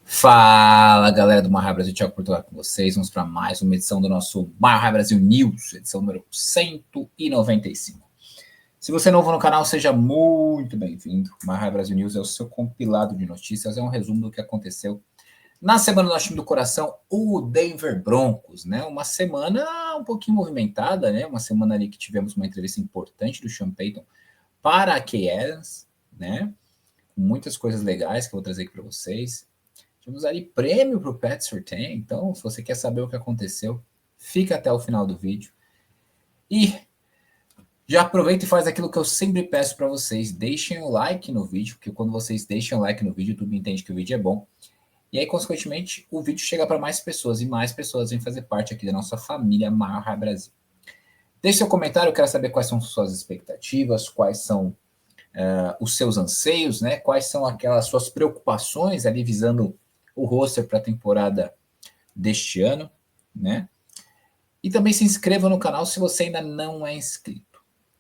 Fala, galera do Marra Brasil, Thiago Portugal com vocês. Vamos para mais uma edição do nosso Marra Brasil News, edição número 195. Se você é novo no canal, seja muito bem-vindo. Marra Brasil News é o seu compilado de notícias, é um resumo do que aconteceu na semana do nosso time do coração, o Denver Broncos, né? Uma semana um pouquinho movimentada, né? Uma semana ali que tivemos uma entrevista importante do Sean Payton para a Kay Adams, né? Com muitas coisas legais que eu vou trazer aqui para vocês. Tivemos ali prêmio para o Pat Surtain, então se você quer saber o que aconteceu, fica até o final do vídeo. E já aproveita e faz aquilo que eu sempre peço para vocês, deixem o like no vídeo, porque quando vocês deixam o like no vídeo, o YouTube entende que o vídeo é bom. E aí, consequentemente, o vídeo chega para mais pessoas, e mais pessoas vêm fazer parte aqui da nossa família Marra Brasil. Deixe seu comentário, eu quero saber quais são suas expectativas, quais são os seus anseios, né? Quais são aquelas suas preocupações ali visando o roster para a temporada deste ano, né? E também se inscreva no canal se você ainda não é inscrito,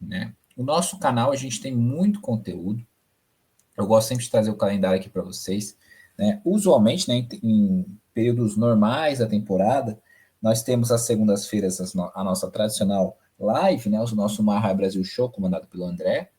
né? O nosso canal, a gente tem muito conteúdo. Eu gosto sempre de trazer o calendário aqui para vocês, né? Usualmente, né, em períodos normais da temporada, nós temos às segundas-feiras a nossa tradicional live, né? O nosso Marra Brasil Show, comandado pelo André.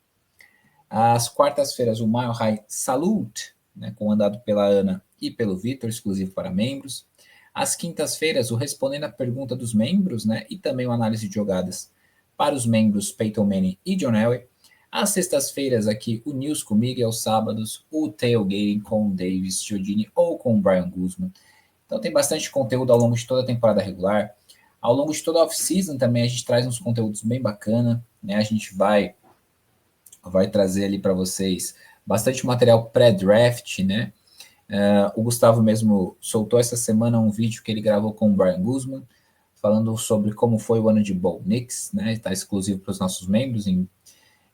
Às quartas-feiras, o Mile High Salute, né, comandado pela Ana e pelo Vitor, exclusivo para membros. Às quintas-feiras, o Respondendo a Pergunta dos Membros, né, e também o Análise de Jogadas para os membros Peyton Manning e John Elway. Às sextas-feiras, aqui, o News comigo, e aos sábados, o Tailgating com o Davis Chiodini ou com o Brian Guzman. Então tem bastante conteúdo ao longo de toda a temporada regular. Ao longo de toda a off-season também a gente traz uns conteúdos bem bacana, né? A gente vai trazer ali para vocês bastante material pré-draft, né? O Gustavo mesmo soltou essa semana um vídeo que ele gravou com o Brian Guzman, falando sobre como foi o ano de Bo Nix, né? Está exclusivo para os nossos membros.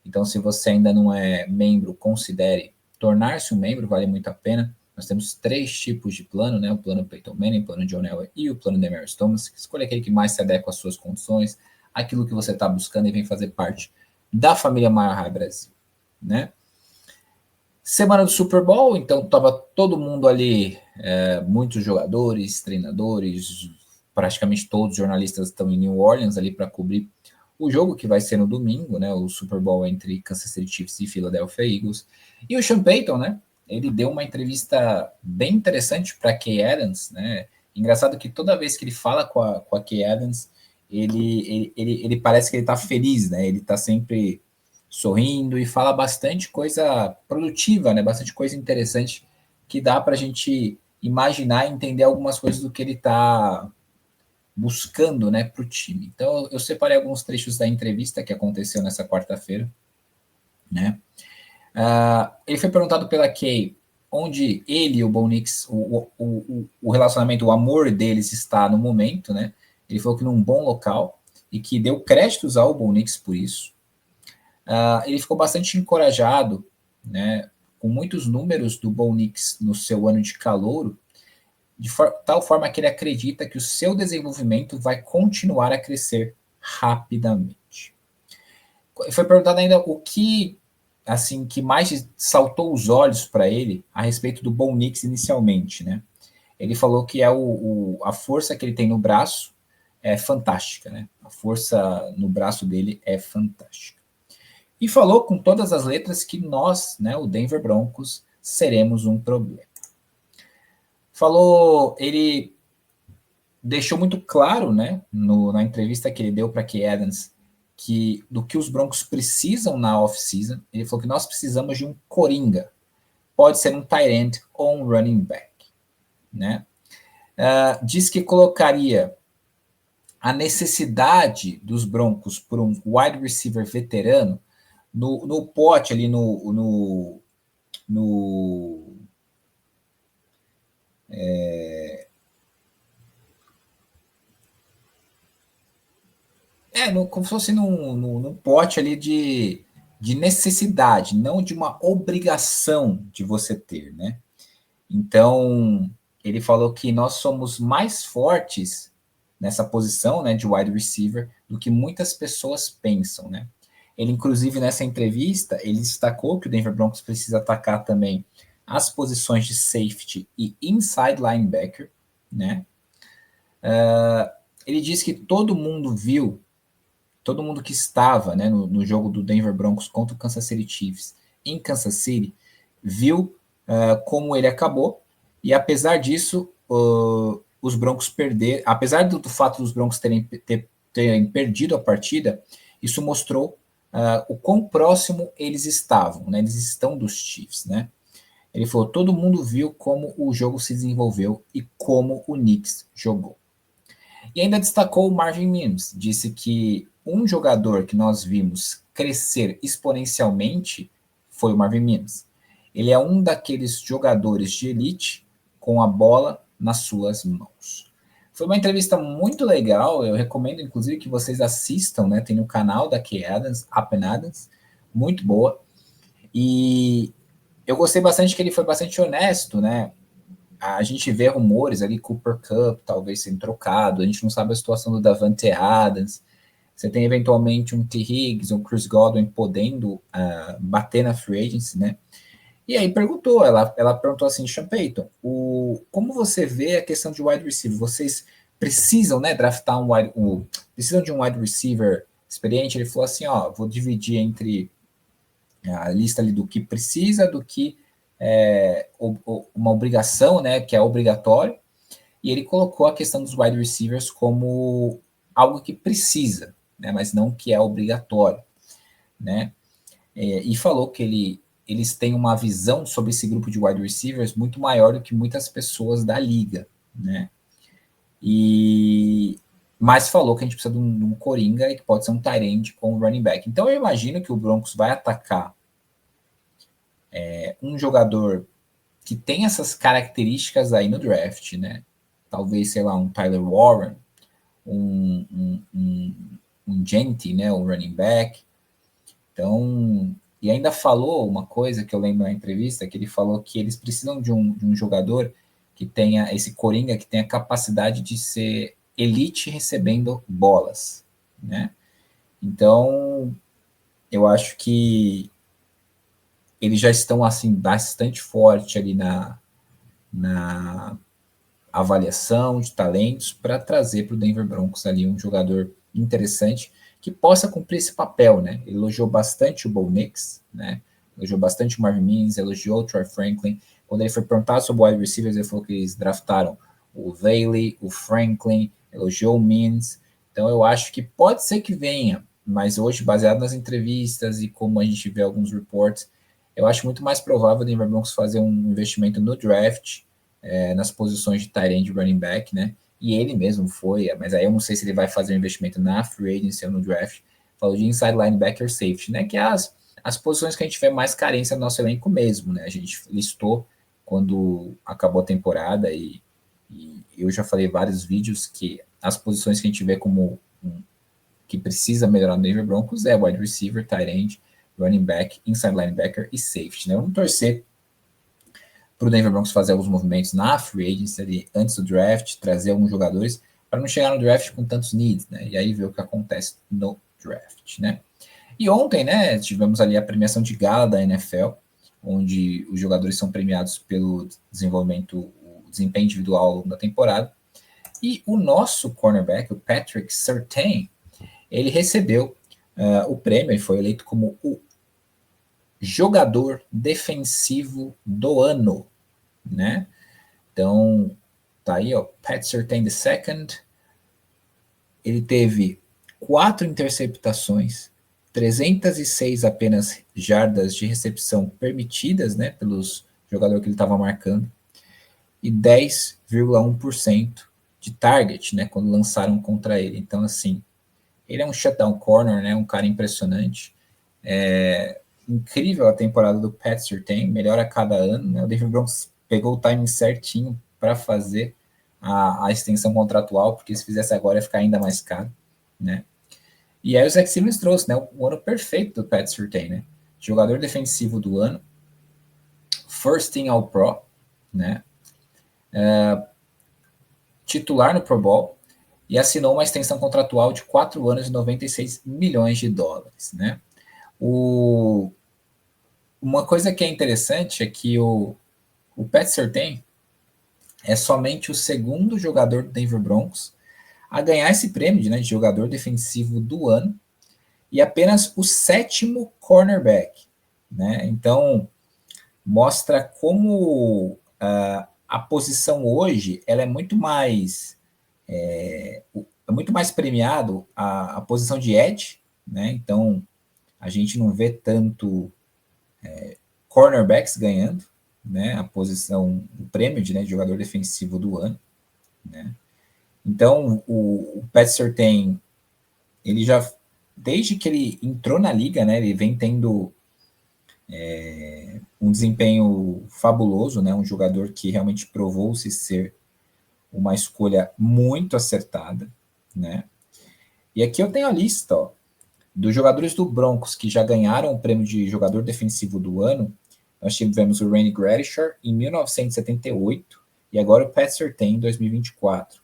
Então, se você ainda não é membro, considere tornar-se um membro, vale muito a pena. Nós temos 3 tipos de plano, né? O plano Peyton Manning, o plano John Elway e o plano Demaryius Thomas. Escolha aquele que mais se adequa às suas condições, aquilo que você está buscando e vem fazer parte da família Marra Brasil, né? Semana do Super Bowl, então estava todo mundo ali, muitos jogadores, treinadores, praticamente todos os jornalistas estão em New Orleans ali para cobrir o jogo que vai ser no domingo, né? O Super Bowl entre Kansas City Chiefs e Philadelphia Eagles. E o Sean Payton, né? Ele deu uma entrevista bem interessante para a Kay Adams, né? Engraçado que toda vez que ele fala com a Kay Adams, ele parece que ele está feliz, né? Ele está sempre sorrindo e fala bastante coisa produtiva, né? Bastante coisa interessante que dá para a gente imaginar e entender algumas coisas do que ele está buscando, né, para o time. Então, eu separei alguns trechos da entrevista que aconteceu nessa quarta-feira, né? Ele foi perguntado pela Kay onde ele e o Bo Nix, o relacionamento, o amor deles está no momento, né? Ele falou que num bom local e que deu créditos ao Bo Nix por isso. Ele ficou bastante encorajado, né, com muitos números do Bo Nix no seu ano de calouro, de tal forma que ele acredita que o seu desenvolvimento vai continuar a crescer rapidamente. Foi perguntado ainda o que, assim, que mais saltou os olhos para ele a respeito do Bo Nix inicialmente, né? Ele falou que é a força que ele tem no braço é fantástica, né? A força no braço dele é fantástica. E falou com todas as letras que nós, né, o Denver Broncos, seremos um problema. Falou, ele deixou muito claro, né, na entrevista que ele deu para Kay Adams, que do que os Broncos precisam na off-season, ele falou que nós precisamos de um coringa. Pode ser um tight end ou um running back, né? Diz que colocaria a necessidade dos Broncos por um wide receiver veterano no pote ali no como se fosse num pote ali de de necessidade, não de uma obrigação de você ter, né? Então, ele falou que nós somos mais fortes nessa posição, né, de wide receiver do que muitas pessoas pensam, né? Ele, inclusive, nessa entrevista, ele destacou que o Denver Broncos precisa atacar também as posições de safety e inside linebacker, né? Ele disse que todo mundo viu, todo mundo que estava, né, no jogo do Denver Broncos contra o Kansas City Chiefs em Kansas City, viu como ele acabou, e apesar disso, os Broncos perderam, apesar do fato dos Broncos terem perdido a partida, isso mostrou o quão próximo eles estavam, né? Eles estão dos Chiefs, né? Ele falou, todo mundo viu como o jogo se desenvolveu e como o Knicks jogou. E ainda destacou o Marvin Mims, disse que um jogador que nós vimos crescer exponencialmente foi o Marvin Mims. Ele é um daqueles jogadores de elite com a bola nas suas mãos. Foi uma entrevista muito legal, eu recomendo inclusive que vocês assistam, né? Tem no canal da Kay Adams, Up and Adams, muito boa. E eu gostei bastante que ele foi bastante honesto, né? A gente vê rumores ali, Cooper Kupp talvez sendo trocado, a gente não sabe a situação do Davante Adams, você tem eventualmente um T. Higgs, um Chris Godwin podendo bater na free agency, né? E aí ela perguntou assim, Sean Payton, como você vê a questão de wide receiver? Vocês precisam, né, draftar precisam de um wide receiver experiente? Ele falou assim, ó, vou dividir entre a lista ali do que precisa, do que uma obrigação, né, que é obrigatório, e ele colocou a questão dos wide receivers como algo que precisa, né, mas não que é obrigatório, né, e falou que eles têm uma visão sobre esse grupo de wide receivers muito maior do que muitas pessoas da liga, né, mas falou que a gente precisa de um coringa e que pode ser um tight end com um running back. Então eu imagino que o Broncos vai atacar um jogador que tem essas características aí no draft, né? Talvez, sei lá, um Tyler Warren, um Genty, né? Um running back. Então, e ainda falou uma coisa que eu lembro na entrevista, que ele falou que eles precisam de um jogador que tenha, esse coringa, que tenha capacidade de ser elite recebendo bolas, né? Então, eu acho que eles já estão, assim, bastante forte ali na avaliação de talentos para trazer para o Denver Broncos ali um jogador interessante que possa cumprir esse papel, né? Ele elogiou bastante o Bo Nix, né? Elogiou bastante o Marvin Mims, elogiou o Troy Franklin. Quando ele foi perguntado sobre o wide receivers, ele falou que eles draftaram o Bailey, o Franklin, elogiou o Mims. Então eu acho que pode ser que venha, mas hoje, baseado nas entrevistas e como a gente vê alguns reports, eu acho muito mais provável o Denver Broncos fazer um investimento no draft, nas posições de tight end e running back, né? E ele mesmo foi, mas aí eu não sei se ele vai fazer um investimento na free agency ou no draft. Falou de inside linebacker safety, né? Que é as posições que a gente vê mais carência no nosso elenco mesmo, né? A gente listou quando acabou a temporada e eu já falei vários vídeos que as posições que a gente vê como que precisa melhorar no Denver Broncos é wide receiver, tight end, running back, inside linebacker e safety, né? Vamos torcer para o Denver Broncos fazer alguns movimentos na free agency ali, antes do draft, trazer alguns jogadores, para não chegar no draft com tantos needs, né? E aí ver o que acontece no draft, né? E ontem, né, tivemos ali a premiação de gala da NFL, onde os jogadores são premiados pelo desenvolvimento, o desempenho individual ao longo da temporada. E o nosso cornerback, o Patrick Surtain, ele recebeu o prêmio e foi eleito como o jogador defensivo do ano, né? Então, tá aí, ó, Pat Surtain II. Ele teve 4 interceptações, 306 apenas jardas de recepção permitidas, né, pelos jogadores que ele estava marcando, e 10,1% de target, né, quando lançaram contra ele. Então, assim, ele é um shutdown corner, né, um cara impressionante. Incrível a temporada do Pat Surtain, melhora a cada ano, né? O Denver Broncos pegou o timing certinho para fazer a extensão contratual, porque se fizesse agora ia ficar ainda mais caro, né? E aí o Zach Simmons trouxe, né, o ano perfeito do Pat Surtain, né? jogador defensivo do ano, First Team All-Pro, né? Titular no Pro Bowl, e assinou uma extensão contratual de 4 anos e 96 milhões de dólares, né? Uma coisa que é interessante é que o Pat Surtain é somente o segundo jogador do Denver Broncos a ganhar esse prêmio, né, de jogador defensivo do ano, e apenas o 7º cornerback, né? Então mostra como a posição hoje ela é muito mais premiado a posição de edge, né? Então a gente não vê tanto cornerbacks ganhando, né? A posição, o prêmio de, né, de jogador defensivo do ano, né? Então o Pat Surtain, ele já desde que ele entrou na liga, né? Ele vem tendo um desempenho fabuloso, né? Um jogador que realmente provou-se ser uma escolha muito acertada, né? E aqui eu tenho a lista, ó, dos jogadores do Broncos que já ganharam o prêmio de jogador defensivo do ano. Nós tivemos o Randy Gradishar em 1978 e agora o Pat Surtain em 2024.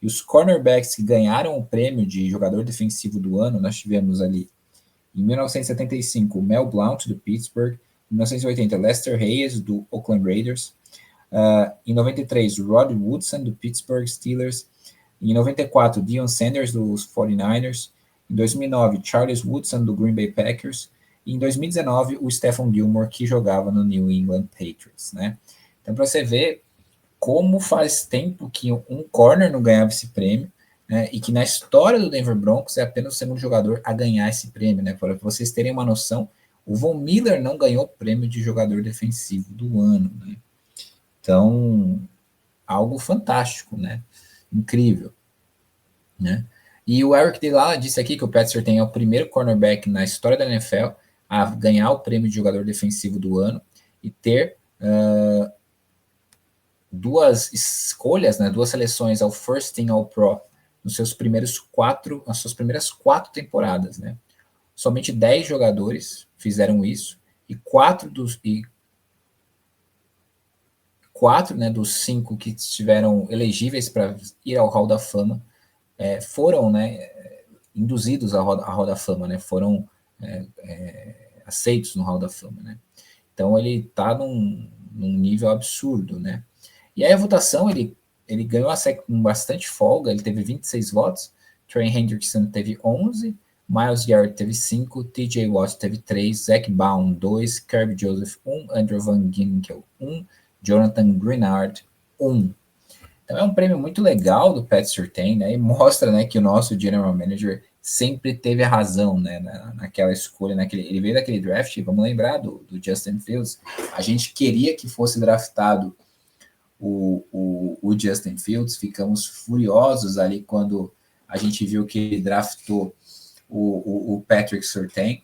E os cornerbacks que ganharam o prêmio de jogador defensivo do ano, nós tivemos ali em 1975 o Mel Blount do Pittsburgh, em 1980 Lester Hayes do Oakland Raiders, em 93 Rod Woodson do Pittsburgh Steelers, em 94 Deion Sanders dos 49ers, em 2009 Charles Woodson do Green Bay Packers, e em 2019 o Stephon Gilmore, que jogava no New England Patriots, né? Então para você ver como faz tempo que um corner não ganhava esse prêmio, né, e que na história do Denver Broncos é apenas o segundo jogador a ganhar esse prêmio, né? Para vocês terem uma noção, o Von Miller não ganhou o prêmio de jogador defensivo do ano, né? Então, algo fantástico, né? Incrível, né? E o Eric Delala disse aqui que o Pat Surtain é o primeiro cornerback na história da NFL a ganhar o prêmio de jogador defensivo do ano e ter duas escolhas, né, duas seleções ao First Team All-Pro nas suas primeiras 4 temporadas, né? Somente 10 jogadores fizeram isso e 4, né, dos 5 que estiveram elegíveis para ir ao Hall da Fama foram, né, induzidos à Hall da Fama, né? Foram aceitos no Hall da Fama, né? Então ele está num nível absurdo, né? E aí a votação, ele ganhou com bastante folga, ele teve 26 votos, Trey Hendrickson teve 11, Myles Garrett teve 5, TJ Watt teve 3, Zach Baum 2, Kirby Joseph 1, Andrew Van Ginkel 1, Jonathan Greenard 1. Então é um prêmio muito legal do Pat Surtain, né? E mostra, né, que o nosso General Manager sempre teve a razão, né, naquela escolha, ele veio daquele draft, vamos lembrar do Justin Fields, a gente queria que fosse draftado o Justin Fields, ficamos furiosos ali quando a gente viu que ele draftou o Patrick Surtain,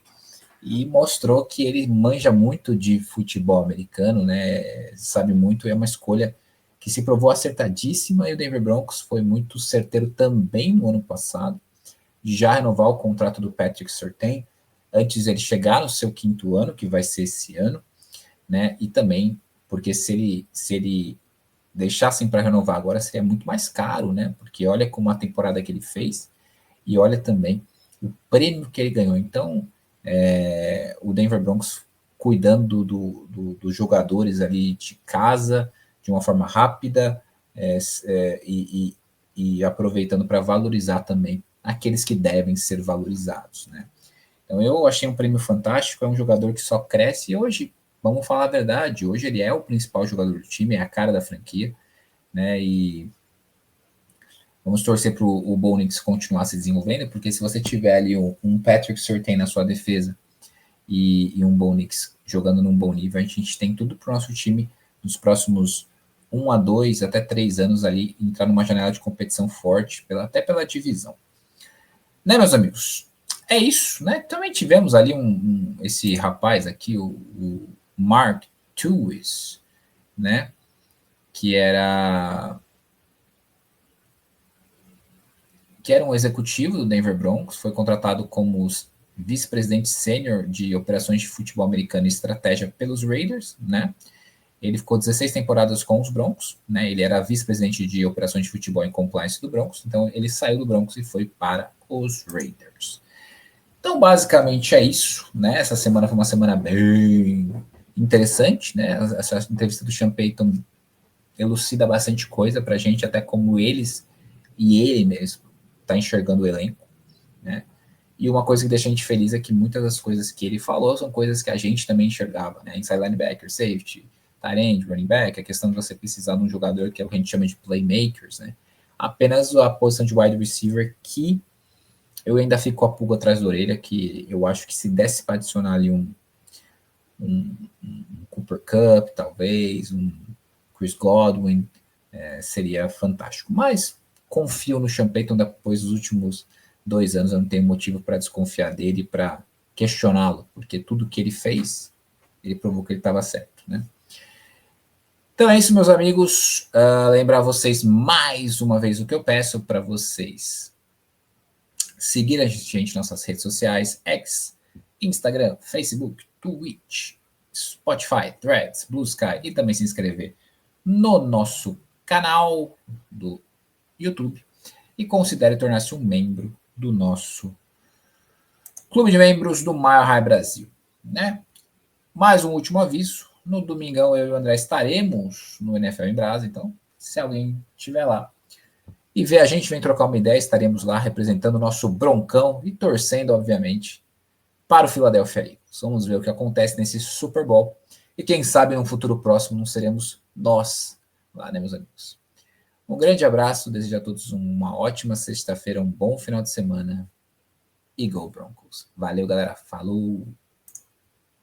e mostrou que ele manja muito de futebol americano, né? Sabe muito, é uma escolha que se provou acertadíssima, e o Denver Broncos foi muito certeiro também no ano passado, de já renovar o contrato do Patrick Surtain, antes ele chegar no seu 5º ano, que vai ser esse ano, né? E também porque se ele deixassem para renovar agora, seria muito mais caro, né? Porque olha como a temporada que ele fez e olha também o prêmio que ele ganhou. Então, o Denver Broncos cuidando dos jogadores ali de casa de uma forma rápida e aproveitando para valorizar também aqueles que devem ser valorizados, né? Então eu achei um prêmio fantástico, é um jogador que só cresce, e hoje, vamos falar a verdade, hoje ele é o principal jogador do time, é a cara da franquia, né? E vamos torcer para o Bo Nix continuar se desenvolvendo, porque se você tiver ali um Patrick Surtain na sua defesa e um Bo Nix jogando num bom nível, a gente tem tudo para o nosso time nos próximos 1 a 2, até 3 anos ali, entrar numa janela de competição forte, até pela divisão. Né, meus amigos? É isso, né? Também tivemos ali esse rapaz aqui, o Mark Tuis, né? Que era um executivo do Denver Broncos, foi contratado como vice-presidente sênior de operações de futebol americano e estratégia pelos Raiders, né? Ele ficou 16 temporadas com os Broncos, né? Ele era vice-presidente de operações de futebol e compliance do Broncos, então ele saiu do Broncos e foi para os Raiders. Então, basicamente é isso, né? Essa semana foi uma semana bem interessante, né? Essa entrevista do Sean Payton elucida bastante coisa para a gente, até como eles e ele mesmo está enxergando o elenco, né? E uma coisa que deixa a gente feliz é que muitas das coisas que ele falou são coisas que a gente também enxergava, né? Inside linebacker, safety, tight end, running back, a questão de você precisar de um jogador que é o que a gente chama de playmakers, né? Apenas a posição de wide receiver que eu ainda fico com a pulga atrás da orelha, que eu acho que se desse para adicionar ali um Cooper Kupp, talvez, um Chris Godwin, seria fantástico. Mas confio no Sean Payton depois dos últimos 2 anos, eu não tenho motivo para desconfiar dele, para questioná-lo, porque tudo que ele fez, ele provou que ele estava certo, né? Então é isso, meus amigos. Lembrar vocês mais uma vez o que eu peço para vocês seguir a gente nas nossas redes sociais, X, Instagram, Facebook, Twitch, Spotify, Threads, Blue Sky e também se inscrever no nosso canal do YouTube e considere tornar-se um membro do nosso clube de membros do Mile High Brasil, né? Mais um último aviso, no domingão eu e o André estaremos no NFL em Brasa, então se alguém estiver lá e ver a gente, vem trocar uma ideia, estaremos lá representando o nosso Broncão e torcendo, obviamente, para o Philadelphia Eagles. Vamos ver o que acontece nesse Super Bowl. E quem sabe no futuro próximo não seremos nós lá, né, meus amigos? Um grande abraço, desejo a todos uma ótima sexta-feira, um bom final de semana. E Go Broncos. Valeu, galera. Falou!